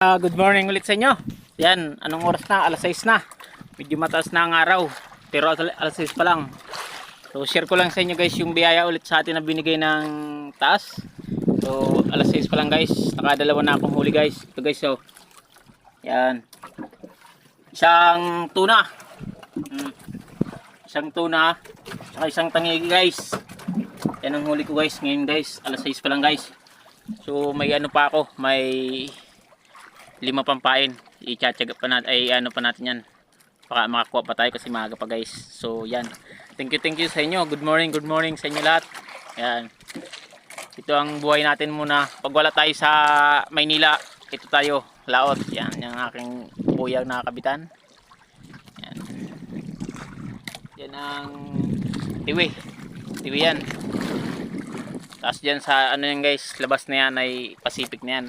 Good morning ulit sa inyo. Yan, anong oras na? Alas 6 na. Medyo mataas na ang araw. Pero alas 6 pa lang. So share ko lang sa inyo guys yung biyaya ulit sa atin na binigay ng taas. So alas 6 pa lang guys. Nakadalawa na akong huli guys. Ito guys so. Yan. Isang tuna. Isang tuna. Saka isang tangigi guys. Yan ang huli ko guys. Ngayon guys. Alas 6 pa lang guys. So may ano pa ako. May 5 pampain. I-chatchaga pa natin, ay ano pa natin yan. Baka makakuha pa tayo kasi maaga pa guys. So yan. Thank you sa inyo. Good morning sa inyo lahat. Yan. Ito ang buhay natin muna. Pag wala tayo sa Maynila, ito tayo, laot. Yan, yung aking buyang nakakabitan. Yan. Yan ang tiwi. Tiwi yan. Tapos dyan sa ano yan guys, labas na yan ay Pacific na yan.